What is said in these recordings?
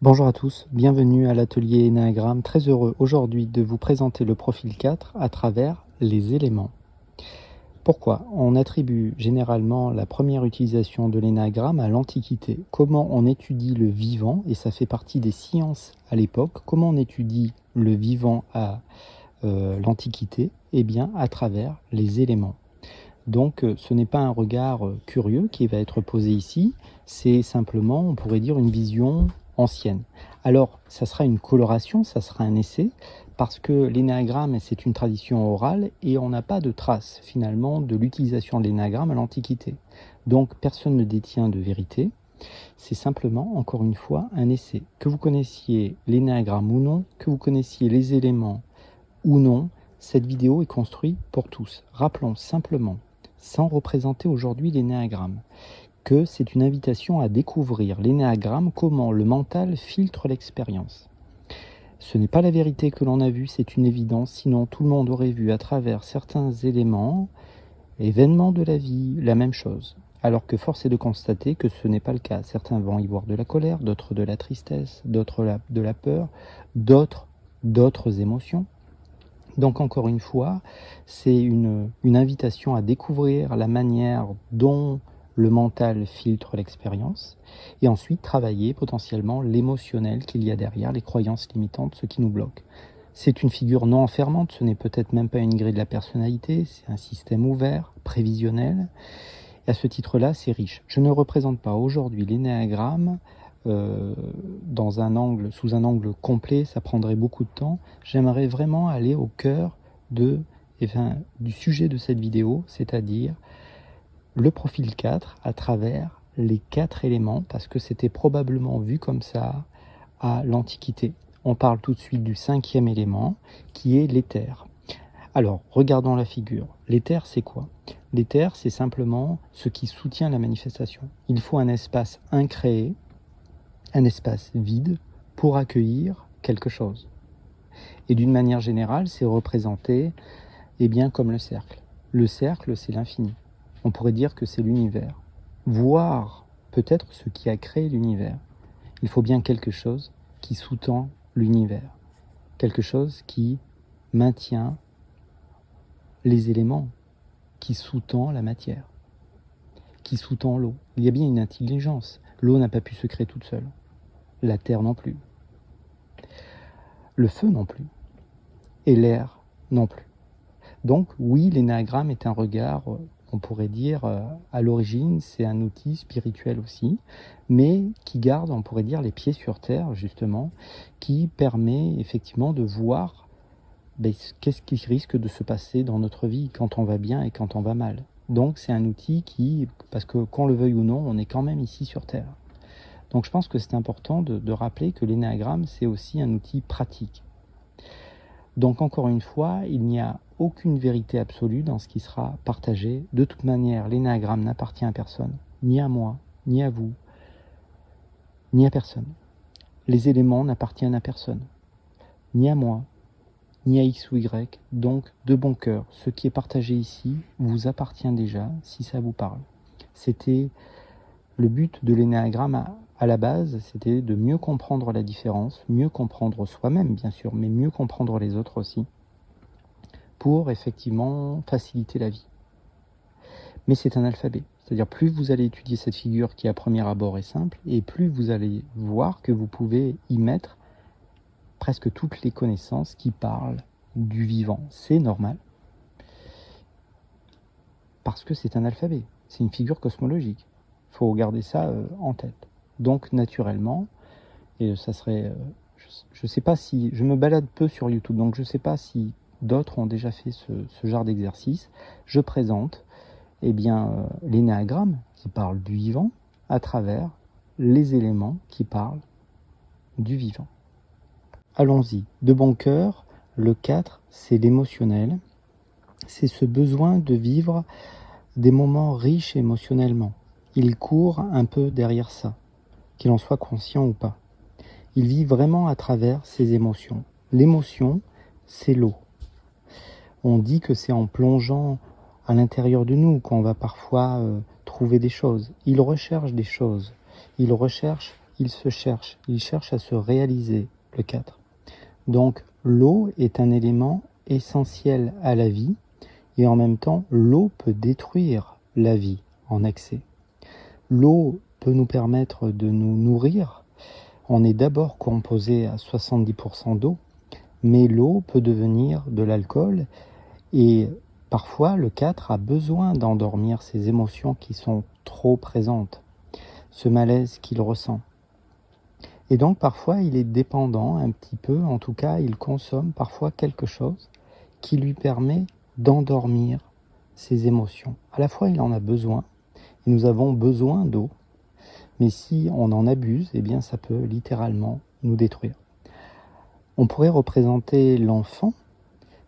Bonjour à tous, bienvenue à l'atelier Énéagramme. Très heureux aujourd'hui de vous présenter le profil 4 à travers les éléments. Pourquoi? On attribue généralement la première utilisation de l'énéagramme à l'Antiquité. Comment on étudie le vivant, et ça fait partie des sciences à l'époque, comment on étudie le vivant à l'Antiquité? Eh bien à travers les éléments. Donc ce n'est pas un regard curieux qui va être posé ici, c'est simplement, on pourrait dire, une vision ancienne. Alors, ça sera une coloration, ça sera un essai, parce que l'énéagramme, c'est une tradition orale et on n'a pas de trace finalement de l'utilisation de l'énéagramme à l'Antiquité. Donc personne ne détient de vérité, c'est simplement, encore une fois, un essai. Que vous connaissiez l'énéagramme ou non, que vous connaissiez les éléments ou non, cette vidéo est construite pour tous. Rappelons simplement, sans représenter aujourd'hui l'énéagramme, que c'est une invitation à découvrir l'énéagramme, comment le mental filtre l'expérience. Ce n'est pas la vérité que l'on a vue, c'est une évidence, sinon tout le monde aurait vu à travers certains éléments, événements de la vie, la même chose. Alors que force est de constater que ce n'est pas le cas. Certains vont y voir de la colère, d'autres de la tristesse, d'autres de la peur, d'autres émotions. Donc encore une fois, c'est une invitation à découvrir la manière dont le mental filtre l'expérience et ensuite travailler potentiellement l'émotionnel qu'il y a derrière, les croyances limitantes, ce qui nous bloque. C'est une figure non enfermante, ce n'est peut-être même pas une grille de la personnalité, c'est un système ouvert, prévisionnel. Et à ce titre-là, c'est riche. Je ne représente pas aujourd'hui l'énéagramme sous un angle complet, ça prendrait beaucoup de temps. J'aimerais vraiment aller au cœur du sujet de cette vidéo, c'est-à-dire le profil 4 à travers les 4 éléments, parce que c'était probablement vu comme ça à l'Antiquité. On parle tout de suite du 5e élément, qui est l'éther. Alors, regardons la figure. L'éther, c'est quoi? L'éther, c'est simplement ce qui soutient la manifestation. Il faut un espace incréé, un espace vide, pour accueillir quelque chose. Et d'une manière générale, c'est représenté bien, comme le cercle. Le cercle, c'est l'infini. On pourrait dire que c'est l'univers. Voir peut-être ce qui a créé l'univers. Il faut bien quelque chose qui sous-tend l'univers. Quelque chose qui maintient les éléments, qui sous-tend la matière, qui sous-tend l'eau. Il y a bien une intelligence. L'eau n'a pas pu se créer toute seule. La terre non plus. Le feu non plus. Et l'air non plus. Donc oui, l'énéagramme est un regard, on pourrait dire, à l'origine, c'est un outil spirituel aussi, mais qui garde, on pourrait dire, les pieds sur terre, justement, qui permet effectivement de voir qu'est-ce qui risque de se passer dans notre vie quand on va bien et quand on va mal. Donc c'est un outil qui, parce que qu'on le veuille ou non, on est quand même ici sur terre. Donc je pense que c'est important de rappeler que l'énéagramme, c'est aussi un outil pratique. Donc encore une fois, il n'y a aucune vérité absolue dans ce qui sera partagé. De toute manière, l'énéagramme n'appartient à personne, ni à moi, ni à vous, ni à personne. Les éléments n'appartiennent à personne, ni à moi, ni à X ou Y. Donc, de bon cœur, ce qui est partagé ici vous appartient déjà, si ça vous parle. C'était le but de l'énéagramme à la base, c'était de mieux comprendre la différence, mieux comprendre soi-même bien sûr, mais mieux comprendre les autres aussi, pour effectivement faciliter la vie. Mais c'est un alphabet, c'est-à-dire plus vous allez étudier cette figure qui à premier abord est simple, et plus vous allez voir que vous pouvez y mettre presque toutes les connaissances qui parlent du vivant. C'est normal, parce que c'est un alphabet, c'est une figure cosmologique. Il faut garder ça en tête. Donc naturellement, et ça serait, je sais pas si, je me balade peu sur YouTube, donc je ne sais pas si d'autres ont déjà fait ce genre d'exercice. Je présente l'énéagramme qui parle du vivant à travers les éléments qui parlent du vivant. Allons-y, de bon cœur, le 4, c'est l'émotionnel. C'est ce besoin de vivre des moments riches émotionnellement. Il court un peu derrière ça, qu'il en soit conscient ou pas. Il vit vraiment à travers ses émotions. L'émotion, c'est l'eau. On dit que c'est en plongeant à l'intérieur de nous qu'on va parfois trouver des choses. Il recherche des choses. Il il cherche à se réaliser, le 4. Donc l'eau est un élément essentiel à la vie, et en même temps, l'eau peut détruire la vie en excès. L'eau peut nous permettre de nous nourrir. On est d'abord composé à 70% d'eau, mais l'eau peut devenir de l'alcool, et parfois le 4 a besoin d'endormir ses émotions qui sont trop présentes, ce malaise qu'il ressent. Et donc parfois il est dépendant un petit peu, en tout cas il consomme parfois quelque chose qui lui permet d'endormir ses émotions. À la fois il en a besoin, et nous avons besoin d'eau, mais si on en abuse, eh bien ça peut littéralement nous détruire. On pourrait représenter l'enfant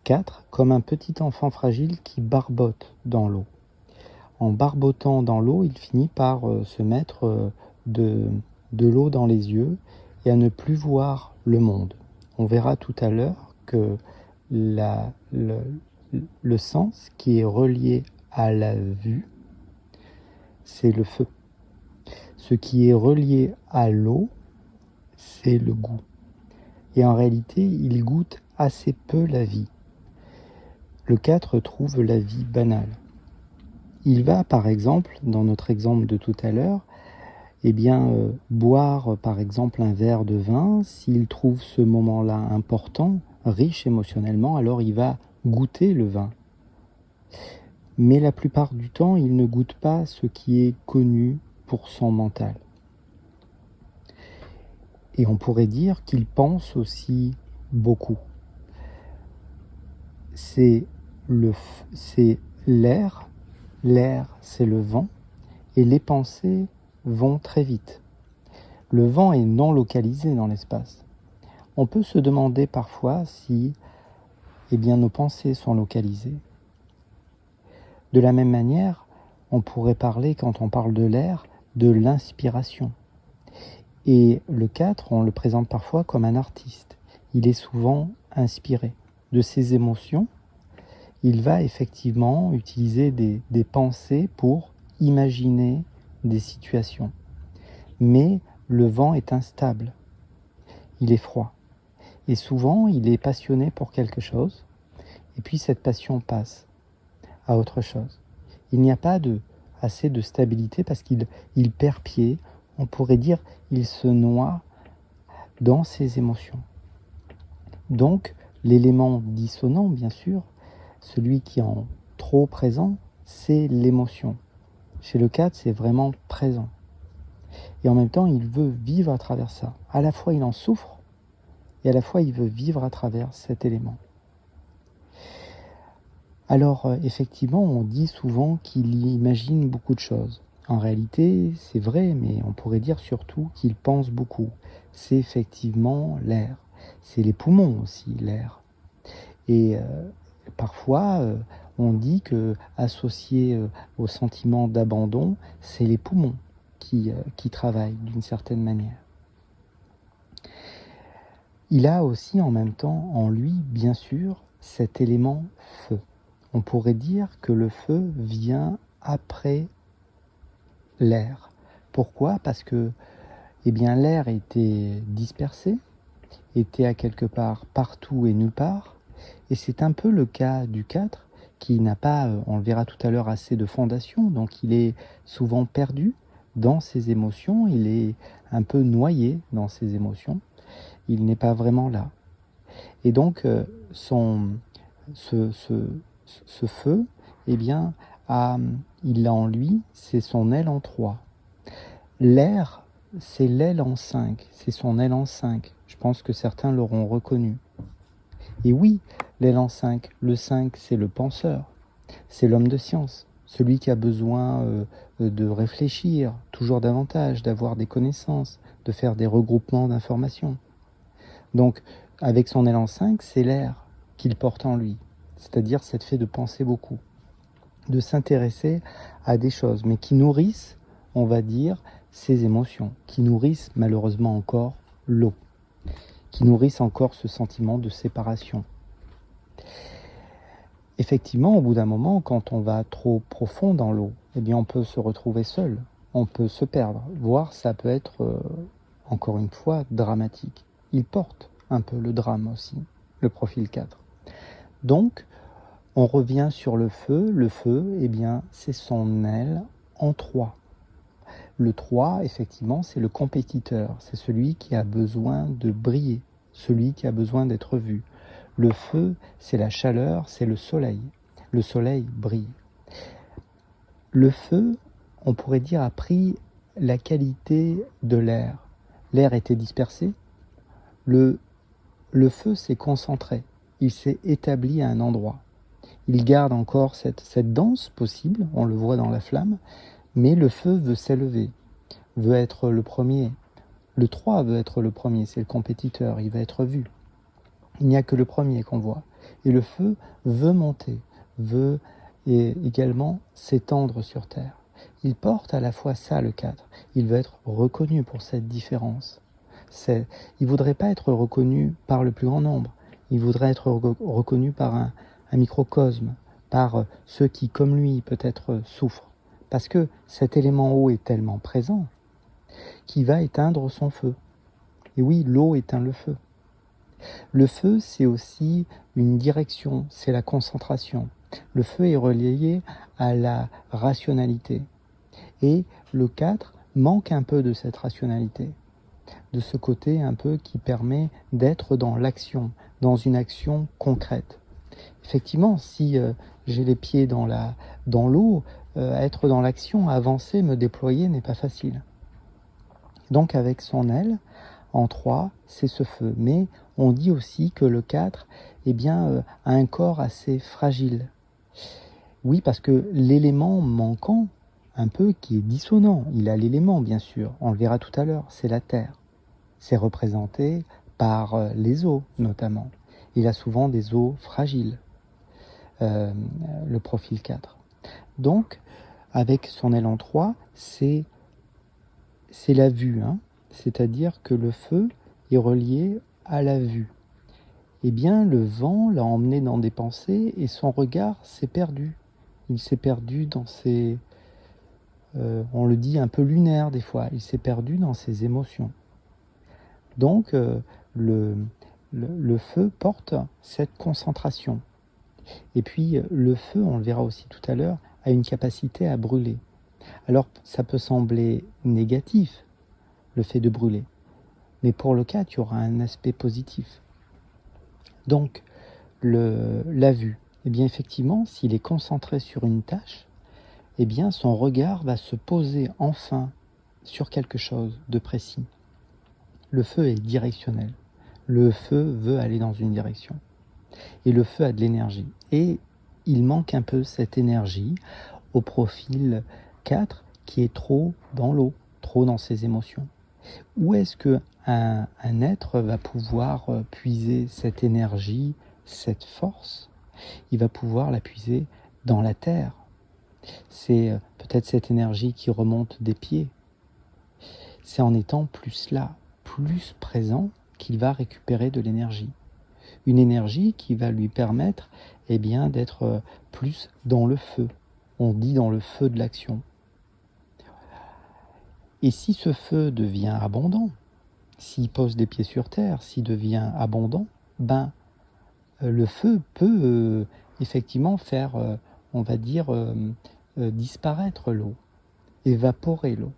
4 comme un petit enfant fragile qui barbote dans l'eau. En barbotant dans l'eau, il finit par se mettre de l'eau dans les yeux et à ne plus voir le monde. On verra tout à l'heure que le sens qui est relié à la vue, c'est le feu. Ce qui est relié à l'eau, c'est le goût. Et en réalité, il goûte assez peu la vie. Le 4 trouve la vie banale. Il va, par exemple, dans notre exemple de tout à l'heure, boire, par exemple, un verre de vin. S'il trouve ce moment-là important, riche émotionnellement, alors il va goûter le vin. Mais la plupart du temps, il ne goûte pas ce qui est connu pour son mental. Et on pourrait dire qu'il pense aussi beaucoup. C'est l'air, c'est le vent, et les pensées vont très vite. Le vent est non localisé dans l'espace. On peut se demander parfois si nos pensées sont localisées. De la même manière, on pourrait parler, quand on parle de l'air, de l'inspiration. Et le 4, on le présente parfois comme un artiste. Il est souvent inspiré de ses émotions. Il va effectivement utiliser des pensées pour imaginer des situations. Mais le vent est instable. Il est froid. Et souvent, il est passionné pour quelque chose. Et puis cette passion passe à autre chose. Il n'y a pas assez de stabilité parce qu'il perd pied. On pourrait dire il se noie dans ses émotions. Donc, l'élément dissonant, bien sûr, celui qui est en trop présent, c'est l'émotion. Chez le 4, c'est vraiment présent. Et en même temps, il veut vivre à travers ça. À la fois, il en souffre, et à la fois, il veut vivre à travers cet élément. Alors, effectivement, on dit souvent qu'il imagine beaucoup de choses. En réalité, c'est vrai, mais on pourrait dire surtout qu'il pense beaucoup. C'est effectivement l'air. C'est les poumons aussi, l'air. Et parfois, on dit que associé au sentiment d'abandon, c'est les poumons qui travaillent d'une certaine manière. Il a aussi en même temps en lui, bien sûr, cet élément feu. On pourrait dire que le feu vient après l'air. Pourquoi ? Parce que l'air était dispersé, était à quelque part partout et nulle part. Et c'est un peu le cas du 4 qui n'a pas, on le verra tout à l'heure, assez de fondation. Donc il est souvent perdu dans ses émotions, il est un peu noyé dans ses émotions. Il n'est pas vraiment là. Et donc ce feu, il a en lui, c'est son aile en 3. L'air, c'est l'aile en 5, c'est son aile en 5. Je pense que certains l'auront reconnu. Et oui, l'aile en 5, le 5, c'est le penseur, c'est l'homme de science, celui qui a besoin de réfléchir toujours davantage, d'avoir des connaissances, de faire des regroupements d'informations. Donc, avec son aile en 5, c'est l'air qu'il porte en lui, c'est-à-dire cette fait de penser beaucoup, de s'intéresser à des choses, mais qui nourrissent, on va dire, ses émotions, qui nourrissent malheureusement encore l'eau, qui nourrissent encore ce sentiment de séparation. Effectivement, au bout d'un moment, quand on va trop profond dans l'eau, on peut se retrouver seul, on peut se perdre, voire ça peut être encore une fois, dramatique. Il porte un peu le drame aussi, le profil 4. Donc, on revient sur le feu. Le feu, eh bien, c'est son aile en 3. Le 3, effectivement, c'est le compétiteur. C'est celui qui a besoin de briller, celui qui a besoin d'être vu. Le feu, c'est la chaleur, c'est le soleil. Le soleil brille. Le feu, on pourrait dire, a pris la qualité de l'air. L'air était dispersé. Le feu s'est concentré. Il s'est établi à un endroit. Il garde encore cette danse possible, on le voit dans la flamme, mais le feu veut s'élever, veut être le premier. Le 3 veut être le premier, c'est le compétiteur, il va être vu. Il n'y a que le premier qu'on voit. Et le feu veut monter, veut également s'étendre sur terre. Il porte à la fois ça, le 4. Il veut être reconnu pour cette différence. Il ne voudrait pas être reconnu par le plus grand nombre. Il voudrait être reconnu par un microcosme, par ceux qui, comme lui, peut-être souffrent. Parce que cet élément eau est tellement présent qu'il va éteindre son feu. Et oui, l'eau éteint le feu. Le feu, c'est aussi une direction, c'est la concentration. Le feu est relié à la rationalité. Et le 4 manque un peu de cette rationalité, de ce côté un peu qui permet d'être dans l'action, dans une action concrète. Effectivement, si j'ai les pieds dans l'eau, être dans l'action, avancer, me déployer n'est pas facile. Donc avec son aile, en 3, c'est ce feu. Mais on dit aussi que le 4 eh bien, a un corps assez fragile. Oui, parce que l'élément manquant, un peu qui est dissonant, il a l'élément bien sûr, on le verra tout à l'heure, c'est la terre. C'est représenté par les os notamment. Il a souvent des os fragiles, le profil 4. Donc, avec son aile en 3, c'est la vue, hein. C'est-à-dire que le feu est relié à la vue. Eh bien, le vent l'a emmené dans des pensées et son regard s'est perdu. Il s'est perdu dans ses... on le dit un peu lunaire des fois, il s'est perdu dans ses émotions. Donc, le feu porte cette concentration. Et puis, le feu, on le verra aussi tout à l'heure, a une capacité à brûler. Alors, ça peut sembler négatif, le fait de brûler. Mais pour le 4, il y aura un aspect positif. Donc, la vue, eh bien effectivement, s'il est concentré sur une tâche, eh bien son regard va se poser enfin sur quelque chose de précis. Le feu est directionnel. Le feu veut aller dans une direction. Et le feu a de l'énergie. Et il manque un peu cette énergie au profil 4 qui est trop dans l'eau, trop dans ses émotions. Où est-ce qu'un être va pouvoir puiser cette énergie, cette force? Il va pouvoir la puiser dans la terre. C'est peut-être cette énergie qui remonte des pieds. C'est en étant plus là, plus présent, qu'il va récupérer de l'énergie. Une énergie qui va lui permettre eh bien, d'être plus dans le feu. On dit dans le feu de l'action. Et si ce feu devient abondant, s'il pose des pieds sur terre, s'il devient abondant, ben, le feu peut effectivement faire, on va dire, disparaître l'eau, évaporer l'eau.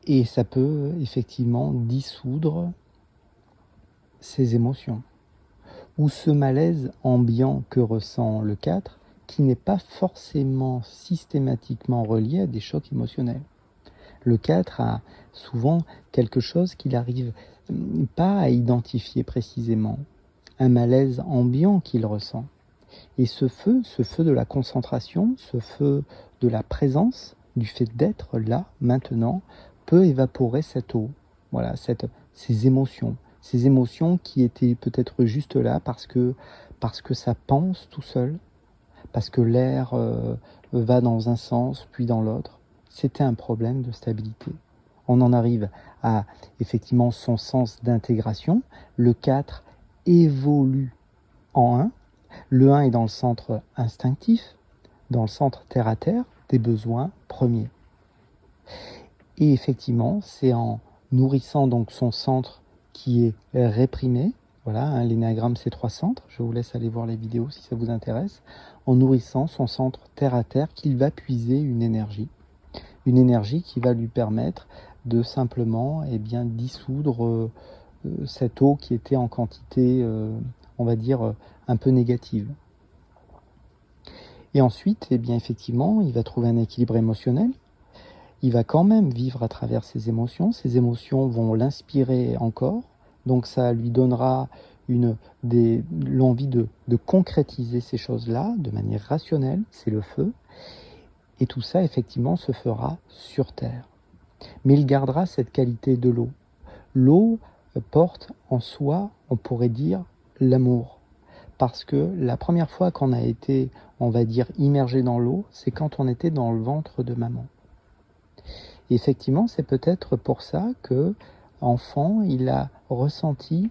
Et ça peut effectivement dissoudre ses émotions. Ou ce malaise ambiant que ressent le 4, qui n'est pas forcément systématiquement relié à des chocs émotionnels. Le 4 a souvent quelque chose qu'il n'arrive pas à identifier précisément, un malaise ambiant qu'il ressent. Et ce feu de la concentration, ce feu de la présence, du fait d'être là, maintenant, peut évaporer cette eau, voilà, ces émotions qui étaient peut-être juste là parce que ça pense tout seul, parce que l'air va dans un sens puis dans l'autre. C'était un problème de stabilité. On en arrive à effectivement son sens d'intégration. Le 4 évolue en 1. Le 1 est dans le centre instinctif, dans le centre terre-à-terre des besoins premiers. Et effectivement, c'est en nourrissant donc son centre qui est réprimé. Voilà, hein, l'énéagramme, c'est 3 centres. Je vous laisse aller voir les vidéos si ça vous intéresse. En nourrissant son centre terre à terre, qu'il va puiser une énergie. Une énergie qui va lui permettre de simplement dissoudre cette eau qui était en quantité, on va dire, un peu négative. Et ensuite, effectivement, il va trouver un équilibre émotionnel. Il va quand même vivre à travers ses émotions. Ses émotions vont l'inspirer encore. Donc ça lui donnera l'envie de concrétiser ces choses-là de manière rationnelle. C'est le feu. Et tout ça, effectivement, se fera sur Terre. Mais il gardera cette qualité de l'eau. L'eau porte en soi, on pourrait dire, l'amour. Parce que la première fois qu'on a été, on va dire, immergé dans l'eau, c'est quand on était dans le ventre de maman. Et effectivement, c'est peut-être pour ça que, enfant, il a ressenti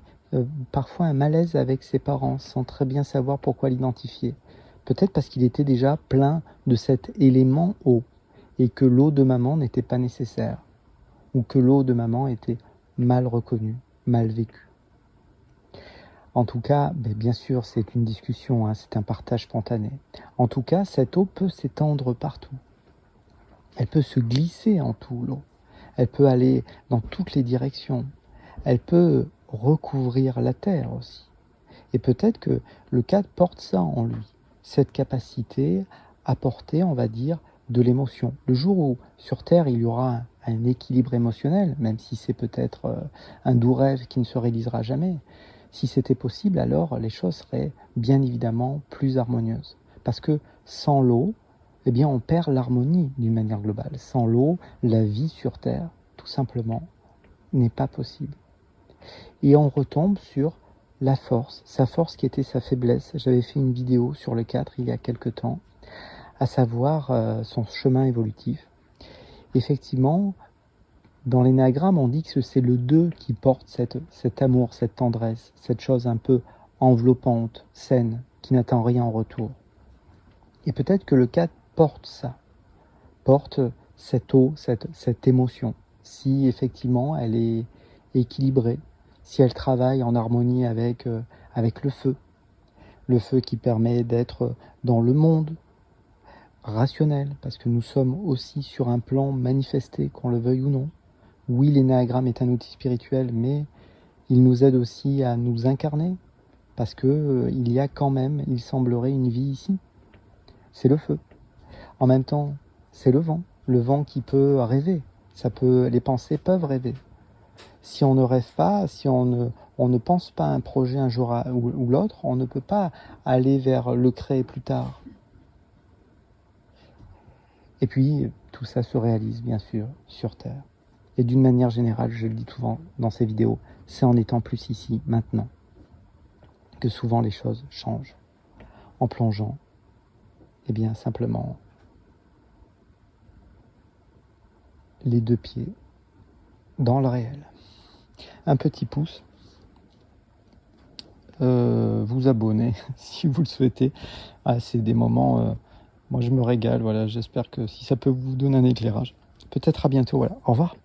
parfois un malaise avec ses parents, sans très bien savoir pourquoi l'identifier. Peut-être parce qu'il était déjà plein de cet élément eau, et que l'eau de maman n'était pas nécessaire, ou que l'eau de maman était mal reconnue, mal vécue. En tout cas, bien sûr, c'est une discussion, hein, c'est un partage spontané. En tout cas, cette eau peut s'étendre partout. Elle peut se glisser en tout, l'eau. Elle peut aller dans toutes les directions. Elle peut recouvrir la terre aussi. Et peut-être que le cadre porte ça en lui, cette capacité à porter, on va dire, de l'émotion. Le jour où, sur Terre, il y aura un équilibre émotionnel, même si c'est peut-être un doux rêve qui ne se réalisera jamais, si c'était possible, alors les choses seraient bien évidemment plus harmonieuses. Parce que sans l'eau, on perd l'harmonie d'une manière globale. Sans l'eau, la vie sur Terre, tout simplement, n'est pas possible. Et on retombe sur la force, sa force qui était sa faiblesse. J'avais fait une vidéo sur le 4 il y a quelque temps, à savoir son chemin évolutif. Effectivement, dans l'énéagramme, on dit que c'est le 2 qui porte cet amour, cette tendresse, cette chose un peu enveloppante, saine, qui n'attend rien en retour. Et peut-être que le 4 porte ça, porte cette eau, cette émotion, si effectivement elle est équilibrée, si elle travaille en harmonie avec le feu qui permet d'être dans le monde rationnel, parce que nous sommes aussi sur un plan manifesté, qu'on le veuille ou non. Oui, l'énéagramme est un outil spirituel, mais il nous aide aussi à nous incarner, parce que il y a quand même, il semblerait, une vie ici. C'est le feu. En même temps, c'est le vent qui peut rêver. Les pensées peuvent rêver. Si on ne rêve pas, si on ne pense pas à un projet un jour ou l'autre, on ne peut pas aller vers le créer plus tard. Et puis, tout ça se réalise, bien sûr, sur Terre. Et d'une manière générale, je le dis souvent dans ces vidéos, c'est en étant plus ici, maintenant, que souvent les choses changent. En plongeant, simplement, les 2 pieds dans le réel. Un petit pouce, vous abonner si vous le souhaitez. C'est des moments, moi je me régale, voilà, j'espère que si ça peut vous donner un éclairage. Peut-être à bientôt, voilà, au revoir.